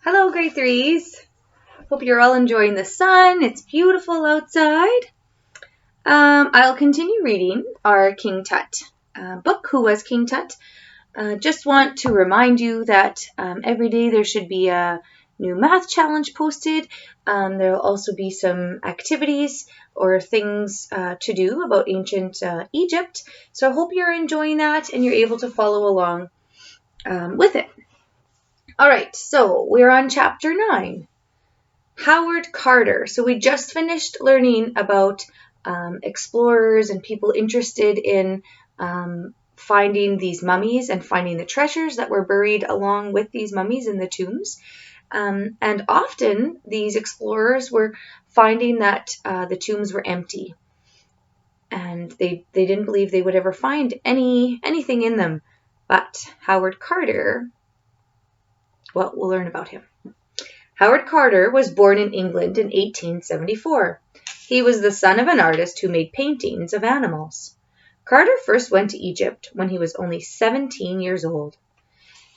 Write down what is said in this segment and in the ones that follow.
Hello, grade threes. Hope you're all enjoying the sun. It's beautiful outside. I'll continue reading our King Tut book, Who Was King Tut? Just want to remind you that every day there should be a new math challenge posted. There will also be some activities or things to do about ancient Egypt. So I hope you're enjoying that and you're able to follow along with it. All right, so we're on chapter 9. Howard Carter. So we just finished learning about explorers and people interested in finding these mummies and finding the treasures that were buried along with these mummies in the tombs. And often these explorers were finding that the tombs were empty. And they didn't believe they would ever find anything in them. But Howard Carter, well, we'll learn about him. Howard Carter was born in England in 1874. He was the son of an artist who made paintings of animals. Carter first went to Egypt when he was only 17 years old.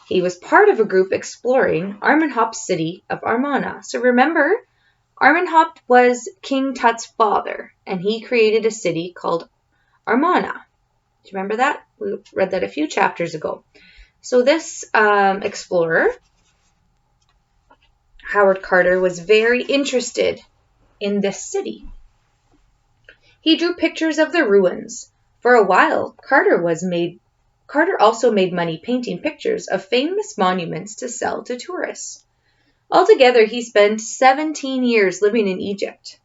He was part of a group exploring Amenhotep's city of Amarna. So remember, Amenhotep was King Tut's father, and he created a city called Amarna. Do you remember that? We read that a few chapters ago. So this explorer, Howard Carter, was very interested in this city. He drew pictures of the ruins. For a while, Carter also made money painting pictures of famous monuments to sell to tourists. Altogether, he spent 17 years living in Egypt.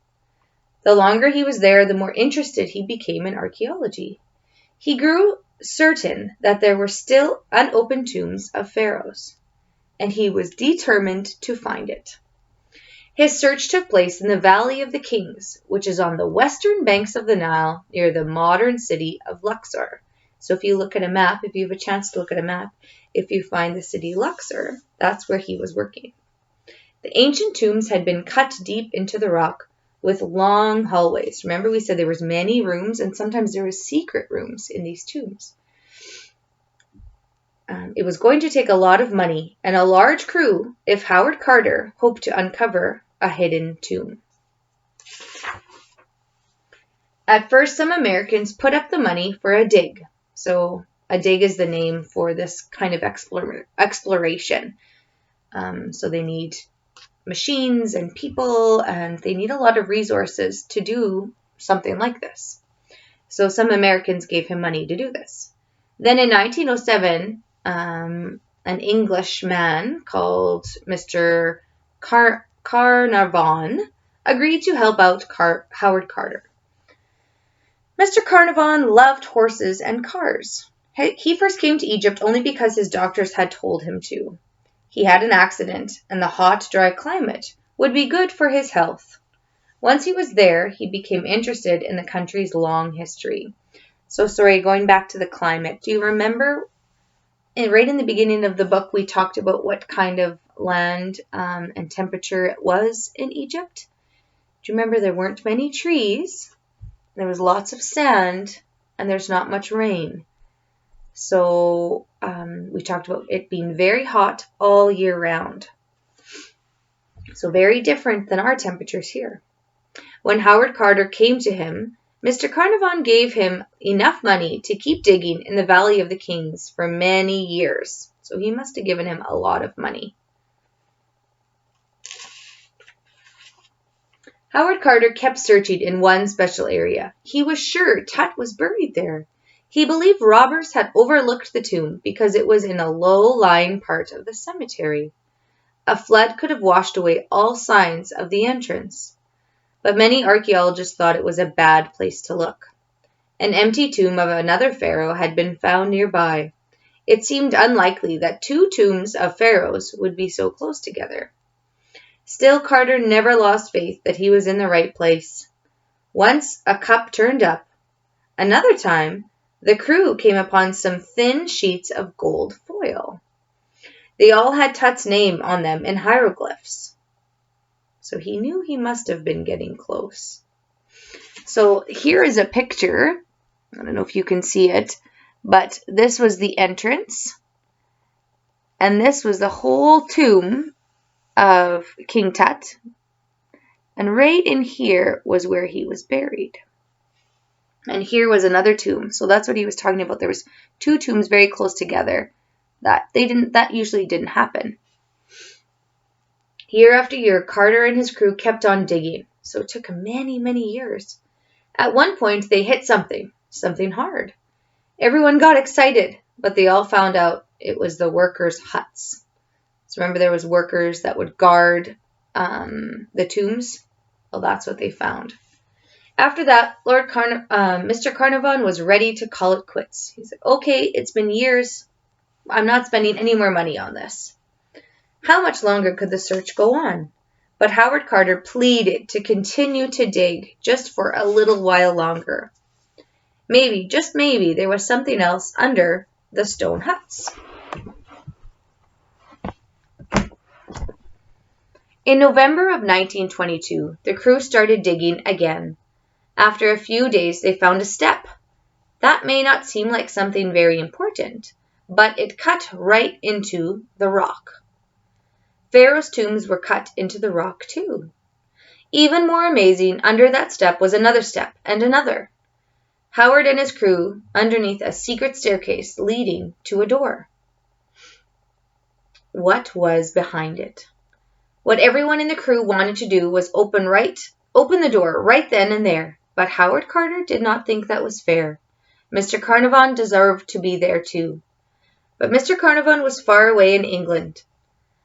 The longer he was there, the more interested he became in archaeology. He grew certain that there were still unopened tombs of pharaohs, and he was determined to find it. His search took place in the Valley of the Kings, which is on the western banks of the Nile near the modern city of Luxor. So if you look at a map, if you have a chance to look at a map, if you find the city Luxor, that's where he was working. The ancient tombs had been cut deep into the rock with long hallways. Remember, we said there was many rooms, and sometimes there was secret rooms in these tombs. It was going to take a lot of money and a large crew if Howard Carter hoped to uncover a hidden tomb. At first, some Americans put up the money for a dig. So a dig is the name for this kind of exploration. So they need machines and people, and they need a lot of resources to do something like this. So some Americans gave him money to do this. Then in 1907, an Englishman called Mr. Carnarvon agreed to help out Howard Carter. Mr. Carnarvon loved horses and cars. He first came to Egypt only because his doctors had told him to. He had an accident, and the hot, dry climate would be good for his health. Once he was there, he became interested in the country's long history. So, going back to the climate, do you remember right in the beginning of the book we talked about what kind of land and temperature it was in Egypt? Do you remember there weren't many trees, there was lots of sand, and there's not much rain. So we talked about it being very hot all year round. So very different than our temperatures here. When Howard Carter came to him, Mr. Carnarvon gave him enough money to keep digging in the Valley of the Kings for many years. So he must have given him a lot of money. Howard Carter kept searching in one special area. He was sure Tut was buried there. He believed robbers had overlooked the tomb because it was in a low-lying part of the cemetery. A flood could have washed away all signs of the entrance. But many archaeologists thought it was a bad place to look. An empty tomb of another pharaoh had been found nearby. It seemed unlikely that two tombs of pharaohs would be so close together. Still, Carter never lost faith that he was in the right place. Once a cup turned up. Another time, the crew came upon some thin sheets of gold foil. They all had Tut's name on them in hieroglyphs. So he knew he must have been getting close. So here is a picture. I don't know if you can see it, but this was the entrance. And this was the whole tomb of King Tut. And right in here was where he was buried. And here was another tomb. So that's what he was talking about. There was two tombs very close together. That usually didn't happen. Year after year, Carter and his crew kept on digging. So it took many, many years. At one point, they hit something hard. Everyone got excited, but they all found out it was the workers' huts. So remember, there was workers that would guard the tombs. Well, that's what they found. After that, Mr. Carnarvon was ready to call it quits. He said, "Okay, it's been years. I'm not spending any more money on this." How much longer could the search go on? But Howard Carter pleaded to continue to dig just for a little while longer. Maybe, just maybe, there was something else under the stone huts. In November of 1922, the crew started digging again. After a few days, they found a step. That may not seem like something very important, but it cut right into the rock. Pharaoh's tombs were cut into the rock too. Even more amazing, under that step was another step and another. Howard and his crew underneath a secret staircase leading to a door. What was behind it? What everyone in the crew wanted to do was open the door right then and there. But Howard Carter did not think that was fair. Mr. Carnarvon deserved to be there too. But Mr. Carnarvon was far away in England.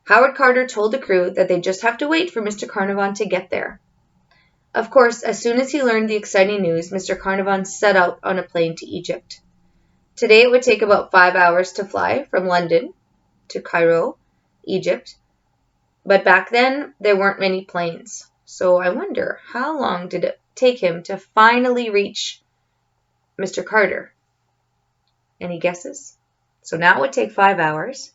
Howard Carter told the crew that they'd just have to wait for Mr. Carnarvon to get there. Of course, as soon as he learned the exciting news, Mr. Carnarvon set out on a plane to Egypt. Today it would take about 5 hours to fly from London to Cairo, Egypt. But back then, there weren't many planes. So I wonder, how long did it take him to finally reach Mr. Carter? Any guesses? So now it would take 5 hours.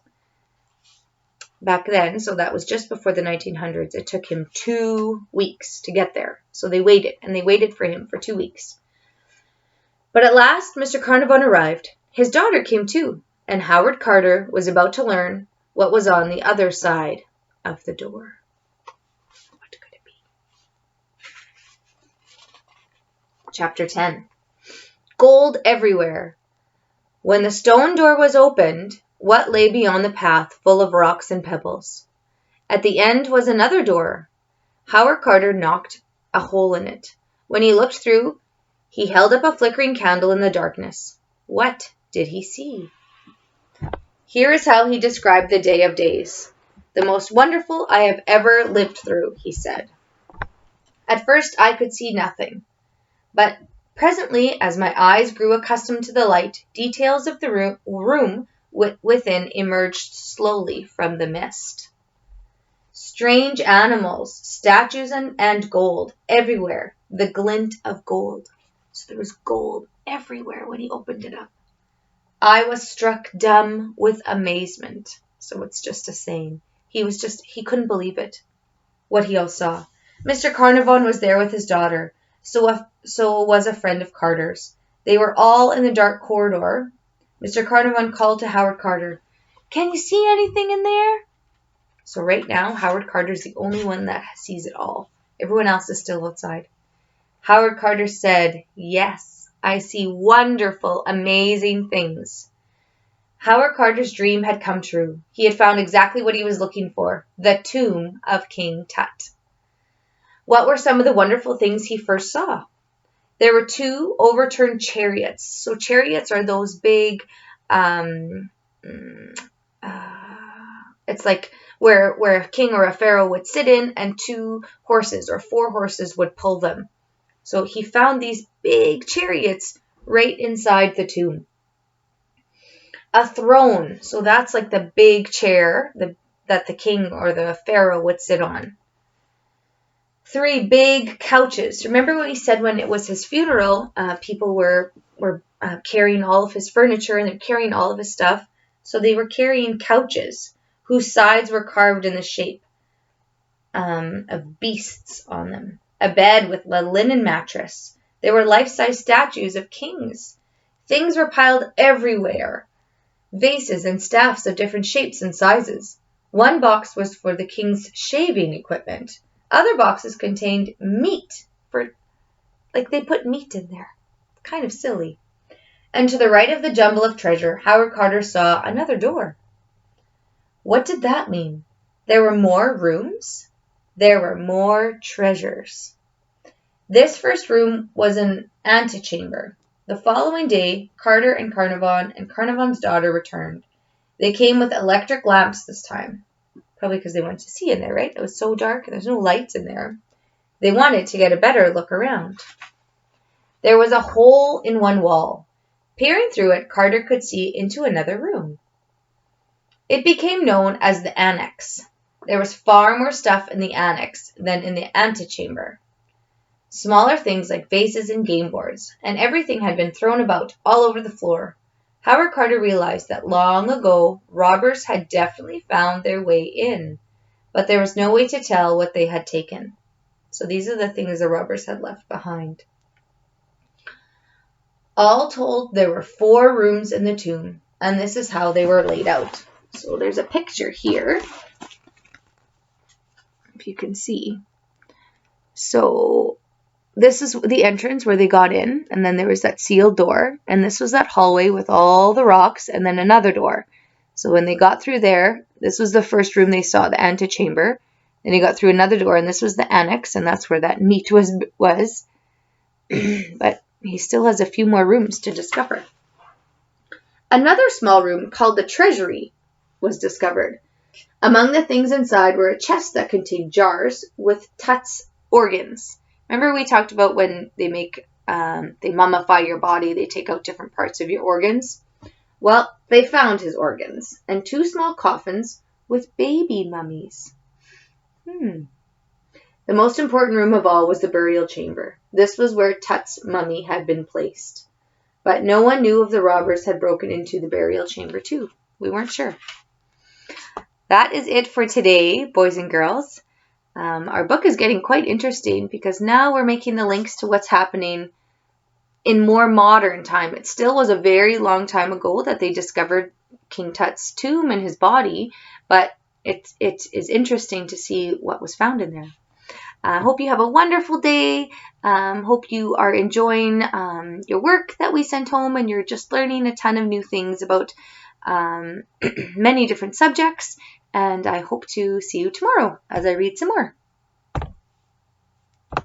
Back then, so that was just before the 1900s, it took him 2 weeks to get there. So they waited, and they waited for him for 2 weeks. But at last, Mr. Carnarvon arrived. His daughter came too, and Howard Carter was about to learn what was on the other side of the door. What could it be? Chapter 10. Gold everywhere. When the stone door was opened, what lay beyond the path full of rocks and pebbles? At the end was another door. Howard Carter knocked a hole in it. When he looked through, he held up a flickering candle in the darkness. What did he see? Here is how he described the day of days. "The most wonderful I have ever lived through," he said. "At first I could see nothing, but presently, as my eyes grew accustomed to the light, details of the room within emerged slowly from the mist. Strange animals, statues, and gold everywhere, the glint of gold." So there was gold everywhere when he opened it up. "I was struck dumb with amazement." So it's just a saying. He couldn't believe it, what he all saw. Mr. Carnarvon was there with his daughter. So was a friend of Carter's. They were all in the dark corridor. Mr. Carnarvon called to Howard Carter, "Can you see anything in there?" So right now, Howard Carter's the only one that sees it all. Everyone else is still outside. Howard Carter said, "Yes, I see wonderful, amazing things." Howard Carter's dream had come true. He had found exactly what he was looking for, the tomb of King Tut. What were some of the wonderful things he first saw? There were 2 overturned chariots. So chariots are those big, it's like where a king or a pharaoh would sit in and 2 horses or 4 horses would pull them. So he found these big chariots right inside the tomb. A throne, so that's like the big chair that the king or the pharaoh would sit on. 3 big couches. Remember what he said when it was his funeral, people were carrying all of his furniture and they're carrying all of his stuff. So they were carrying couches whose sides were carved in the shape of beasts on them. A bed with a linen mattress. There were life-size statues of kings. Things were piled everywhere. Vases and staffs of different shapes and sizes. One box was for the king's shaving equipment. Other boxes contained meat they put meat in there. Kind of silly. And to the right of the jumble of treasure, Howard Carter saw another door. What did that mean? There were more rooms? There were more treasures. This first room was an antechamber. The following day, Carter and Carnarvon and Carnarvon's daughter returned. They came with electric lamps this time. Probably because they wanted to see in there, right? It was so dark and there's no lights in there. They wanted to get a better look around. There was a hole in one wall. Peering through it, Carter could see into another room. It became known as the annex. There was far more stuff in the annex than in the antechamber. Smaller things like vases and game boards, and everything had been thrown about all over the floor. Howard Carter realized that long ago, robbers had definitely found their way in, but there was no way to tell what they had taken. So these are the things the robbers had left behind. All told, there were 4 rooms in the tomb, and this is how they were laid out. So there's a picture here, if you can see. So this is the entrance where they got in, and then there was that sealed door, and this was that hallway with all the rocks, and then another door. So when they got through there, this was the first room they saw, the antechamber. Then they got through another door, and this was the annex, and that's where that meat was. But he still has a few more rooms to discover. Another small room called the treasury was discovered. Among the things inside were a chest that contained jars with Tut's organs. Remember we talked about when they mummify your body, they take out different parts of your organs? Well, they found his organs and 2 small coffins with baby mummies. The most important room of all was the burial chamber. This was where Tut's mummy had been placed. But no one knew if the robbers had broken into the burial chamber too. We weren't sure. That is it for today, boys and girls. Our book is getting quite interesting because now we're making the links to what's happening in more modern time. It still was a very long time ago that they discovered King Tut's tomb and his body, but it is interesting to see what was found in there. I hope you have a wonderful day. Hope you are enjoying your work that we sent home and you're just learning a ton of new things about many different subjects. And I hope to see you tomorrow as I read some more.